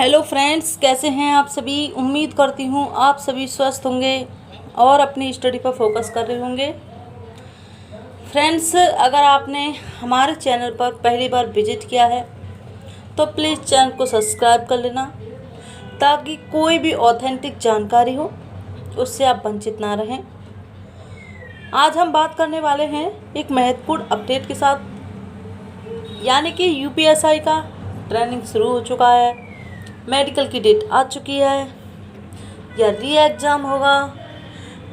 Hello friends, कैसे हैं आप सभी। उम्मीद करती हूँ आप सभी स्वस्थ होंगे और अपनी स्टडी पर फोकस कर रहे होंगे। फ्रेंड्स, अगर आपने हमारे चैनल पर पहली बार विजिट किया है तो प्लीज़ चैनल को सब्सक्राइब कर लेना, ताकि कोई भी ऑथेंटिक जानकारी हो उससे आप वंचित ना रहें। आज हम बात करने वाले हैं एक महत्वपूर्ण अपडेट के साथ, यानी कि यूपीएसआई का ट्रेनिंग शुरू हो चुका है, मेडिकल की डेट आ चुकी है या री एग्ज़ाम होगा।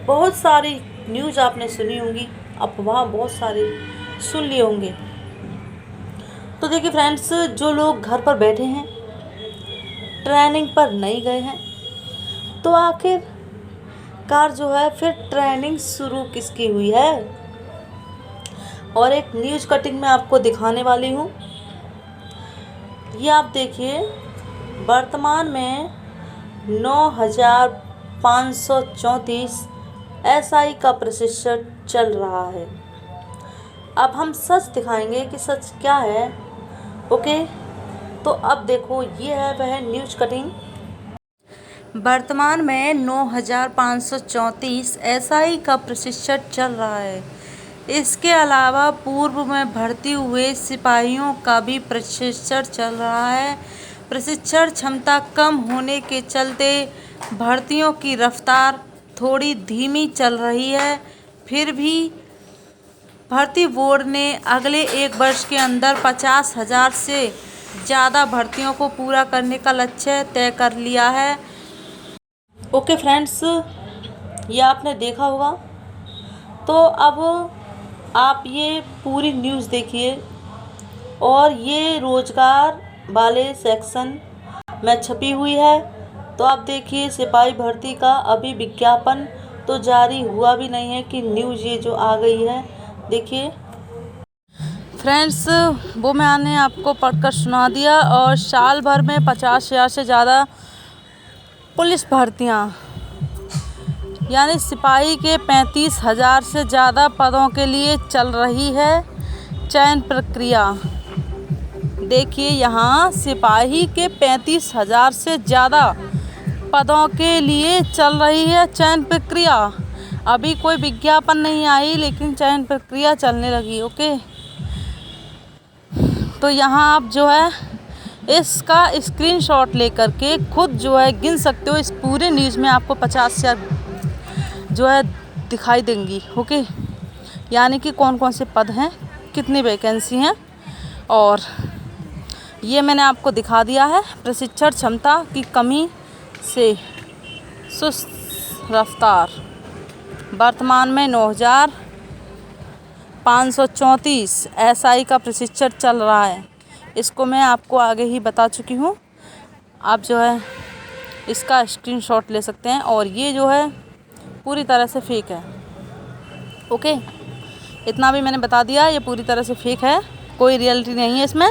बहुत सारी न्यूज़ आपने सुनी होंगी, अफवाह बहुत सारे सुन लिए होंगे। तो देखिए फ्रेंड्स, जो लोग घर पर बैठे हैं, ट्रेनिंग पर नहीं गए हैं, तो आखिरकार जो है फिर ट्रेनिंग शुरू किसकी हुई है। और एक न्यूज़ कटिंग में आपको दिखाने वाली हूँ। ये आप देखिए, वर्तमान में 9,534 एसआई का प्रशिक्षण चल रहा है। अब हम सच दिखाएंगे कि सच क्या है। ओके, तो अब देखो, ये है वह न्यूज़ कटिंग। वर्तमान में 9,534 एसआई का प्रशिक्षण चल रहा है। इसके अलावा पूर्व में भर्ती हुए सिपाहियों का भी प्रशिक्षण चल रहा है। प्रशिक्षण क्षमता कम होने के चलते भर्तियों की रफ्तार थोड़ी धीमी चल रही है। फिर भी भर्ती बोर्ड ने अगले एक वर्ष के अंदर 50,000 से ज़्यादा भर्तियों को पूरा करने का लक्ष्य तय कर लिया है। ओके फ्रेंड्स, ये आपने देखा होगा। तो अब आप ये पूरी न्यूज़ देखिए, और ये रोजगार वाले सेक्शन में छपी हुई है। तो आप देखिए, सिपाही भर्ती का अभी विज्ञापन तो जारी हुआ भी नहीं है कि न्यूज़ ये जो आ गई है। देखिए फ्रेंड्स, वो मैंने आपको पढ़कर सुना दिया। और साल भर में 50,000 से ज़्यादा पुलिस भर्तियाँ, यानी सिपाही के 35,000 से ज़्यादा पदों के लिए चल रही है चयन प्रक्रिया। देखिए, यहाँ सिपाही के 35,000 से ज़्यादा पदों के लिए चल रही है चयन प्रक्रिया। अभी कोई विज्ञापन नहीं आई, लेकिन चयन प्रक्रिया चलने लगी। ओके, तो यहाँ आप जो है इसका स्क्रीनशॉट लेकर के खुद जो है गिन सकते हो। इस पूरे न्यूज़ में आपको 50,000 जो है दिखाई देंगी। ओके, यानी कि कौन कौन से पद हैं, कितनी वैकेंसी हैं, और ये मैंने आपको दिखा दिया है। प्रशिक्षण क्षमता की कमी से सुस्त रफ्तार, वर्तमान में 9,534 एसआई का प्रशिक्षण चल रहा है। इसको मैं आपको आगे ही बता चुकी हूँ। आप जो है इसका स्क्रीनशॉट ले सकते हैं। और ये जो है पूरी तरह से फेक है। ओके, इतना भी मैंने बता दिया, ये पूरी तरह से फेक है, कोई रियलिटी नहीं है इसमें।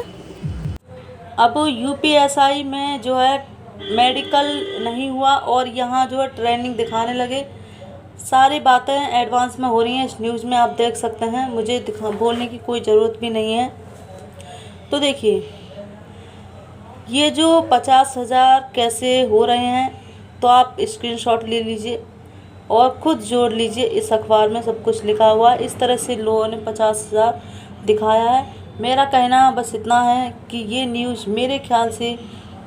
अब यूपीएसआई में जो है मेडिकल नहीं हुआ और यहाँ जो है ट्रेनिंग दिखाने लगे। सारी बातें एडवांस में हो रही हैं, इस न्यूज़ में आप देख सकते हैं। मुझे बोलने की कोई ज़रूरत भी नहीं है। तो देखिए, ये जो 50,000 कैसे हो रहे हैं, तो आप स्क्रीनशॉट ले लीजिए और ख़ुद जोड़ लीजिए। इस अखबार में सब कुछ लिखा हुआ है। इस तरह से लोगों ने 50,000 दिखाया है। मेरा कहना बस इतना है कि ये न्यूज़ मेरे ख्याल से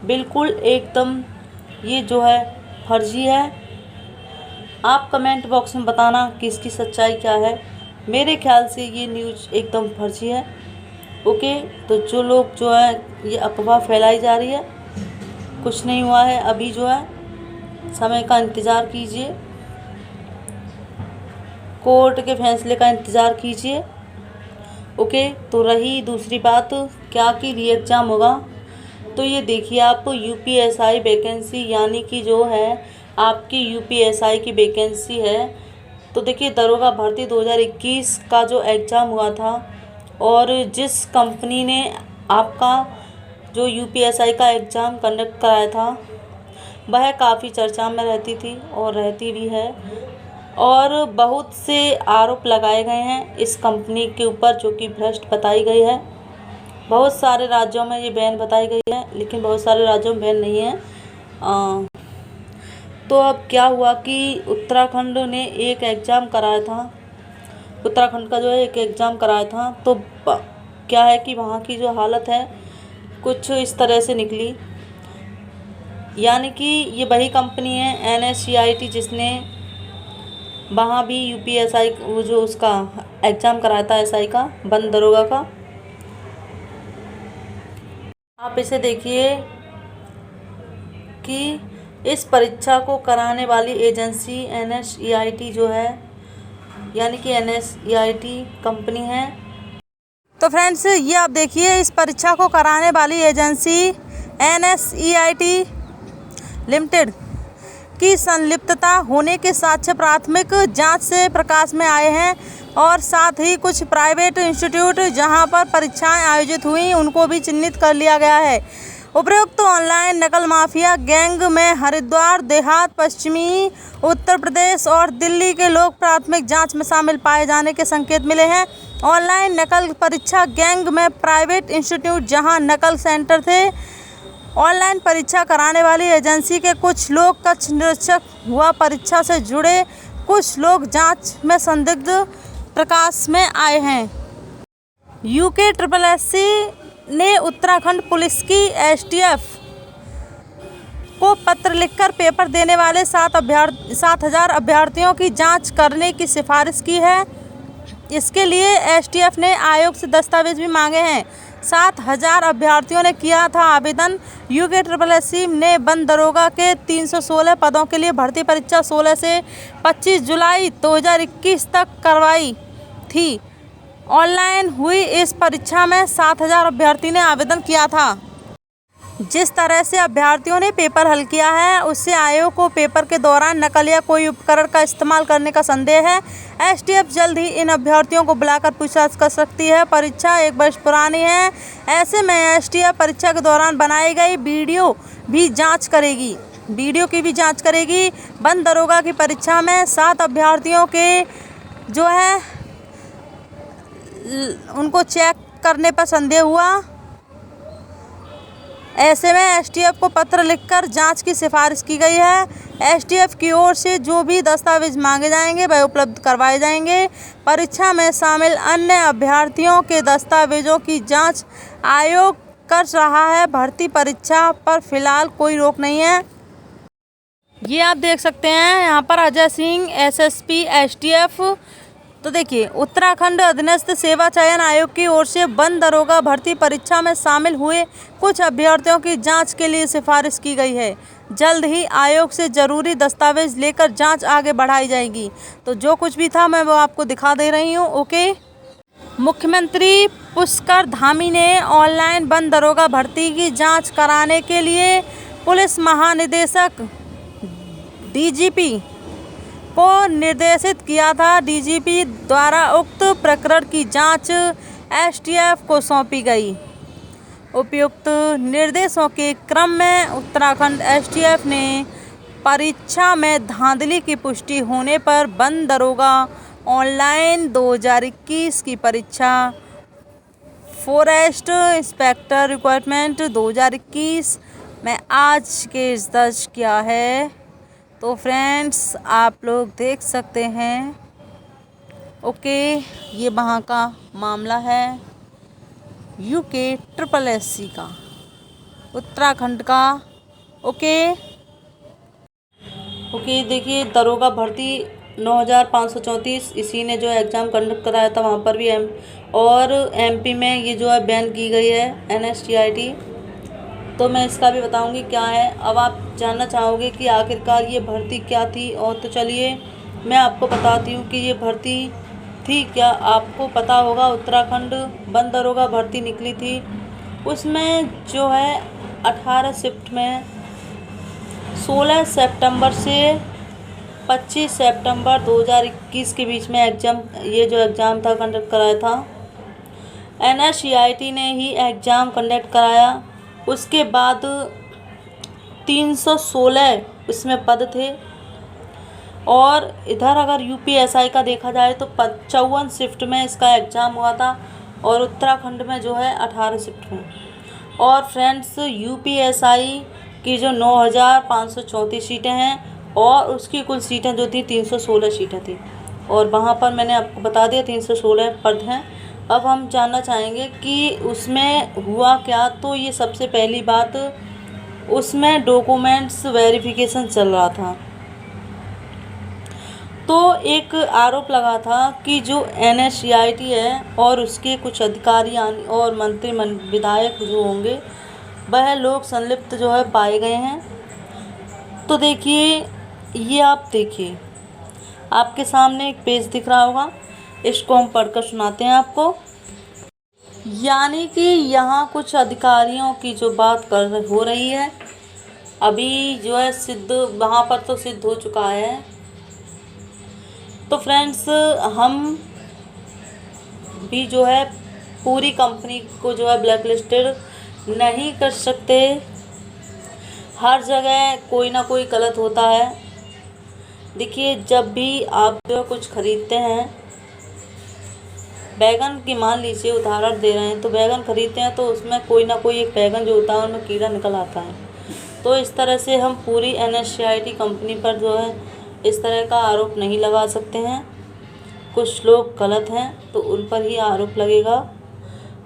बिल्कुल एकदम ये जो है फर्जी है। आप कमेंट बॉक्स में बताना कि इसकी सच्चाई क्या है। मेरे ख्याल से ये न्यूज़ एकदम फर्जी है। ओके, तो जो लोग जो है ये अफवाह फैलाई जा रही है, कुछ नहीं हुआ है। अभी जो है समय का इंतज़ार कीजिए, कोर्ट के फैसले का इंतज़ार कीजिए। ओके, तो रही दूसरी बात क्या कि री एग्ज़ाम होगा। तो ये देखिए, आप यूपीएसआई वैकेंसी, यानी कि जो है आपकी यूपीएसआई की वैकेंसी है। तो देखिए, दरोगा भर्ती 2021 का जो एग्ज़ाम हुआ था, और जिस कंपनी ने आपका जो यूपीएसआई का एग्ज़ाम कंडक्ट कराया था, वह काफ़ी चर्चा में रहती थी और रहती भी है। और बहुत से आरोप लगाए गए हैं इस कंपनी के ऊपर, जो कि भ्रष्ट बताई गई है। बहुत सारे राज्यों में ये बैन बताई गई है, लेकिन बहुत सारे राज्यों में बैन नहीं है। तो अब क्या हुआ कि उत्तराखंड ने एक एग्ज़ाम कराया था, उत्तराखंड का जो है एक एग्ज़ाम कराया था। तो क्या है कि वहाँ की जो हालत है कुछ इस तरह से निकली, यानी कि ये वही कंपनी है NSCIT जिसने वहाँ भी UPSI वो जो उसका एग्ज़ाम कराया था SI का, बंद दरोगा का। आप इसे देखिए कि इस परीक्षा को कराने वाली एजेंसी NSCIT जो है, यानी कि NSCIT कंपनी है। तो फ्रेंड्स ये आप देखिए, इस परीक्षा को कराने वाली एजेंसी NSCIT लिमिटेड की संलिप्तता होने के साक्ष्य प्राथमिक जांच से प्रकाश में आए हैं, और साथ ही कुछ प्राइवेट इंस्टीट्यूट जहां पर परीक्षाएं आयोजित हुई उनको भी चिन्हित कर लिया गया है। उपरोक्त ऑनलाइन नकल माफिया गैंग में हरिद्वार, देहात, पश्चिमी उत्तर प्रदेश और दिल्ली के लोग प्राथमिक जांच में शामिल पाए जाने के संकेत मिले हैं। ऑनलाइन नकल परीक्षा गैंग में प्राइवेट इंस्टीट्यूट जहां नकल सेंटर थे, ऑनलाइन परीक्षा कराने वाली एजेंसी के कुछ लोग, कक्ष निरीक्षक हुआ परीक्षा से जुड़े कुछ लोग जांच में संदिग्ध प्रकाश में आए हैं। UKSSC ने उत्तराखंड पुलिस की STF को पत्र लिखकर पेपर देने वाले 7,000 अभ्यर्थियों की जांच करने की सिफारिश की है। इसके लिए STF ने आयोग से दस्तावेज भी मांगे हैं। 7,000 अभ्यर्थियों ने किया था आवेदन। UKSSC ने बंद दरोगा के 316 पदों के लिए भर्ती परीक्षा 16 से 25 जुलाई 2021 तक करवाई थी। ऑनलाइन हुई इस परीक्षा में 7,000 अभ्यर्थी ने आवेदन किया था। जिस तरह से अभ्यर्थियों ने पेपर हल किया है उससे आयोग को पेपर के दौरान नकल या कोई उपकरण का इस्तेमाल करने का संदेह है। STF जल्द ही इन अभ्यर्थियों को बुलाकर पूछताछ कर सकती है। परीक्षा 1 वर्ष पुरानी है, ऐसे में STF परीक्षा के दौरान बनाई गई वीडियो की भी जांच करेगी। बंद दरोगा की परीक्षा में 7 अभ्यर्थियों के जो है उनको चेक करने पर संदेह हुआ। ऐसे में STF को पत्र लिखकर जांच की सिफारिश की गई है। STF की ओर से जो भी दस्तावेज मांगे जाएंगे वह उपलब्ध करवाए जाएंगे। परीक्षा में शामिल अन्य अभ्यर्थियों के दस्तावेजों की जांच आयोग कर रहा है। भर्ती परीक्षा पर फिलहाल कोई रोक नहीं है। ये आप देख सकते हैं यहाँ पर अजय सिंह SSP STF। तो देखिए, उत्तराखंड अधीनस्थ सेवा चयन आयोग की ओर से बंद दरोगा भर्ती परीक्षा में शामिल हुए कुछ अभ्यर्थियों की जांच के लिए सिफारिश की गई है। जल्द ही आयोग से जरूरी दस्तावेज लेकर जांच आगे बढ़ाई जाएगी। तो जो कुछ भी था मैं वो आपको दिखा दे रही हूँ। ओके। मुख्यमंत्री पुष्कर धामी ने ऑनलाइन बंद दरोगा भर्ती की जाँच कराने के लिए पुलिस महानिदेशक DGP को निर्देशित किया था। DGP द्वारा उक्त प्रकरण की जांच STF को सौंपी गई। उपयुक्त निर्देशों के क्रम में उत्तराखंड STF ने परीक्षा में धांधली की पुष्टि होने पर बंद दरोगा ऑनलाइन 2021 की परीक्षा फॉरेस्ट इंस्पेक्टर रिक्वायरमेंट 2021 में आज केस दर्ज किया है। तो फ्रेंड्स आप लोग देख सकते हैं। ओके, ये वहाँ का मामला है UKSSC का, उत्तराखंड का। ओके, देखिए दरोगा भर्ती 9,534 इसी ने जो एग्ज़ाम कंडक्ट कराया था वहाँ पर भी और MP में ये जो है बैन की गई है NSCIT। तो मैं इसका भी बताऊंगी क्या है। अब आप जानना चाहोगे कि आखिरकार ये भर्ती क्या थी, और तो चलिए मैं आपको बताती हूँ कि ये भर्ती थी क्या। आपको पता होगा उत्तराखंड बंद दरोगा भर्ती निकली थी, उसमें जो है 18 शिफ्ट में 16 सितंबर से 25 सितंबर 2021 के बीच में ये जो एग्ज़ाम था कंडक्ट कराया था। NSCIT ने ही एग्ज़ाम कंडक्ट कराया। उसके बाद 316 इसमें पद थे, और इधर अगर UPSI का देखा जाए तो 54 शिफ्ट में इसका एग्ज़ाम हुआ था और उत्तराखंड में जो है 18 शिफ्ट हुई। और फ्रेंड्स यूपीएसआई की जो 9,534 सीटें हैं और उसकी कुल सीटें जो थी 316 सीटें थी, और वहाँ पर मैंने आपको बता दिया 316 पद हैं। अब हम जानना चाहेंगे कि उसमें हुआ क्या। तो ये सबसे पहली बात, उसमें डॉक्यूमेंट्स वेरिफिकेशन चल रहा था। तो एक आरोप लगा था कि जो एनएससीआईटी है और उसके कुछ अधिकारी और मंत्री विधायक जो होंगे वह लोग संलिप्त जो है पाए गए हैं। तो देखिए, ये आप देखिए, आपके सामने एक पेज दिख रहा होगा, इसको हम पढ़कर सुनाते हैं आपको। यानी कि यहाँ कुछ अधिकारियों की जो बात हो रही है, अभी जो है सिद्ध वहाँ पर तो सिद्ध हो चुका है। तो फ्रेंड्स हम भी जो है पूरी कंपनी को जो है ब्लैक लिस्टेड नहीं कर सकते। हर जगह कोई ना कोई गलत होता है। देखिए, जब भी आप जो कुछ खरीदते हैं, बैगन की मान लीजिए उदाहरण दे रहे हैं, तो बैगन खरीदते हैं तो उसमें कोई ना कोई एक बैगन जो होता है उनमें कीड़ा निकल आता है। तो इस तरह से हम पूरी एनएससीआईटी कंपनी पर जो है इस तरह का आरोप नहीं लगा सकते हैं। कुछ लोग गलत हैं तो उन पर ही आरोप लगेगा।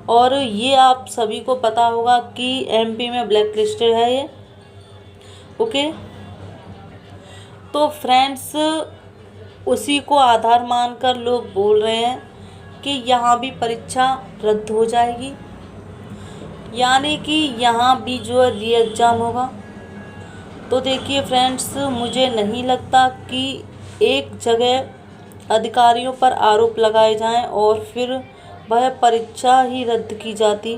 और ये आप सभी को पता होगा कि एमपी में ब्लैक लिस्टेड है ये। ओके, तो फ्रेंड्स उसी को आधार मानकर लोग बोल रहे हैं कि यहाँ भी परीक्षा रद्द हो जाएगी, यानी कि यहाँ भी जो है री एग्ज़ाम होगा। तो देखिए फ्रेंड्स, मुझे नहीं लगता कि एक जगह अधिकारियों पर आरोप लगाए जाएं और फिर वह परीक्षा ही रद्द की जाती।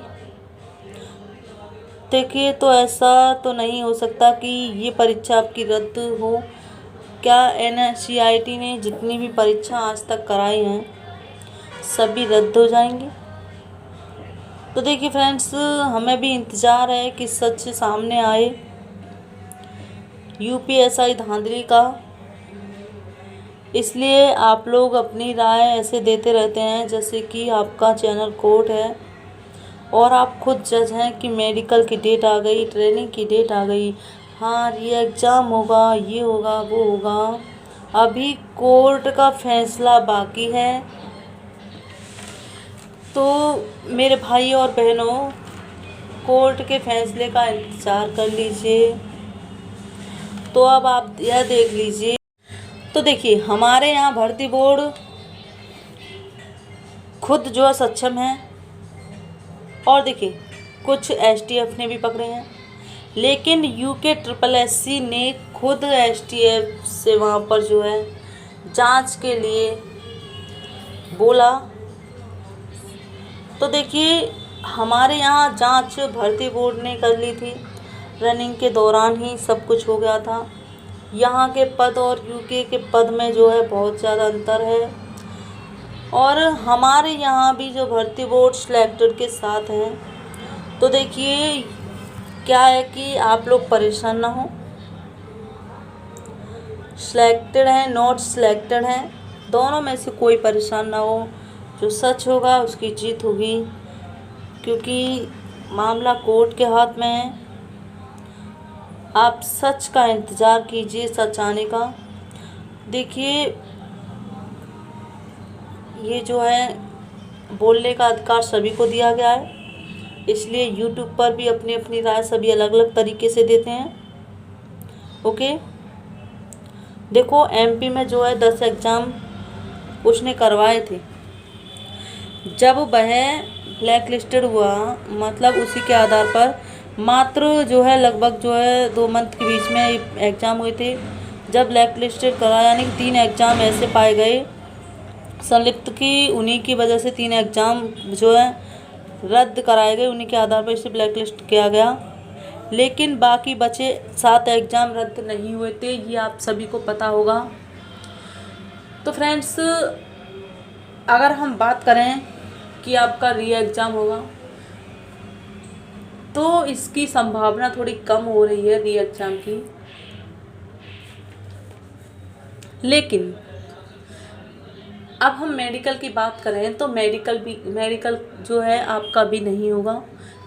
देखिए, तो ऐसा तो नहीं हो सकता कि ये परीक्षा आपकी रद्द हो। क्या एनएससीआईटी ने जितनी भी परीक्षा आज तक कराई हैं सभी रद्द हो जाएंगी? तो देखिए फ्रेंड्स, हमें भी इंतज़ार है कि सच सामने आए यूपीएसआई धांधली का। इसलिए आप लोग अपनी राय ऐसे देते रहते हैं जैसे कि आपका चैनल कोर्ट है और आप खुद जज हैं कि मेडिकल की डेट आ गई, ट्रेनिंग की डेट आ गई, हाँ री एग्ज़ाम होगा, ये होगा, वो होगा। अभी कोर्ट का फैसला बाकी है। तो मेरे भाई और बहनों, कोर्ट के फैसले का इंतज़ार कर लीजिए। तो अब आप यह देख लीजिए। तो देखिए, हमारे यहाँ भर्ती बोर्ड खुद जो है सक्षम है, और देखिए कुछ एसटीएफ ने भी पकड़े हैं, लेकिन UKSSC ने खुद एसटीएफ से वहाँ पर जो है जांच के लिए बोला। तो देखिए, हमारे यहाँ जांच भर्ती बोर्ड ने कर ली थी, रनिंग के दौरान ही सब कुछ हो गया था। यहाँ के पद और यूके के पद में जो है बहुत ज़्यादा अंतर है, और हमारे यहाँ भी जो भर्ती बोर्ड सिलेक्टेड के साथ हैं। तो देखिए, क्या है कि आप लोग परेशान ना हो, सिलेक्टेड हैं नॉट सिलेक्टेड हैं, दोनों में से कोई परेशान ना हो। जो सच होगा उसकी जीत होगी, क्योंकि मामला कोर्ट के हाथ में है। आप सच का इंतज़ार कीजिए, सच आने का। देखिए, ये जो है बोलने का अधिकार सभी को दिया गया है, इसलिए यूट्यूब पर भी अपनी अपनी राय सभी अलग अलग तरीके से देते हैं। ओके, देखो एमपी में जो है 10 एग्ज़ाम उसने करवाए थे। जब वह ब्लैक लिस्टेड हुआ, मतलब उसी के आधार पर मात्र जो है लगभग जो है 2 मंथ के बीच में एग्ज़ाम हुए थे। जब ब्लैक लिस्टेड करा, यानी कि 3 एग्ज़ाम ऐसे पाए गए संलिप्त की, उन्हीं की वजह से 3 एग्ज़ाम जो है रद्द कराए गए, उन्हीं के आधार पर इसे ब्लैक लिस्ट किया गया। लेकिन बाकी बचे 7 एग्ज़ाम रद्द नहीं हुए थे, ये आप सभी को पता होगा। तो फ्रेंड्स, अगर हम बात करें कि आपका री एग्ज़ाम होगा, तो इसकी संभावना थोड़ी कम हो रही है री एग्ज़ाम की। लेकिन अब हम मेडिकल की बात करें तो मेडिकल जो है आपका भी नहीं होगा।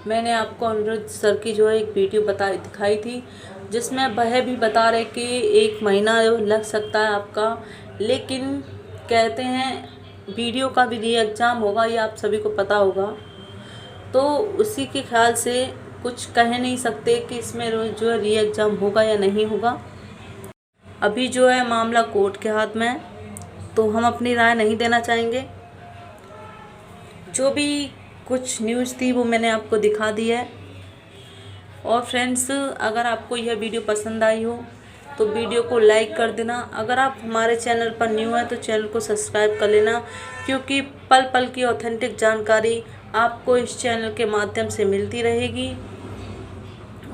मैंने आपको अनिरुद्ध सर की जो है एक वीडियो दिखाई थी, जिसमें वह भी बता रहे कि 1 महीना लग सकता है आपका, लेकिन कहते हैं वीडियो का भी री एग्ज़ाम होगा, ये आप सभी को पता होगा। तो उसी के ख्याल से कुछ कह नहीं सकते कि इसमें जो है री एग्ज़ाम होगा या नहीं होगा। अभी जो है मामला कोर्ट के हाथ में है, तो हम अपनी राय नहीं देना चाहेंगे। जो भी कुछ न्यूज़ थी वो मैंने आपको दिखा दी है। और फ्रेंड्स, अगर आपको यह वीडियो पसंद आई हो तो वीडियो को लाइक कर देना। अगर आप हमारे चैनल पर न्यू हैं तो चैनल को सब्सक्राइब कर लेना, क्योंकि पल पल की ऑथेंटिक जानकारी आपको इस चैनल के माध्यम से मिलती रहेगी।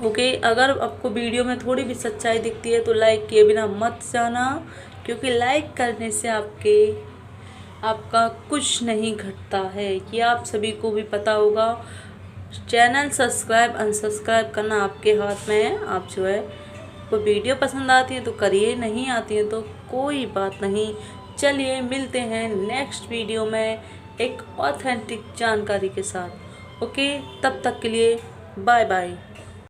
ओके, अगर आपको वीडियो में थोड़ी भी सच्चाई दिखती है तो लाइक किए बिना मत जाना, क्योंकि लाइक करने से आपका कुछ नहीं घटता है, ये आप सभी को भी पता होगा। चैनल सब्सक्राइब अनसब्सक्राइब करना आपके हाथ में है। आप जो है वो वीडियो पसंद आती है तो करिए, नहीं आती है तो कोई बात नहीं। चलिए मिलते हैं नेक्स्ट वीडियो में एक ऑथेंटिक जानकारी के साथ। ओके, तब तक के लिए बाय बाय।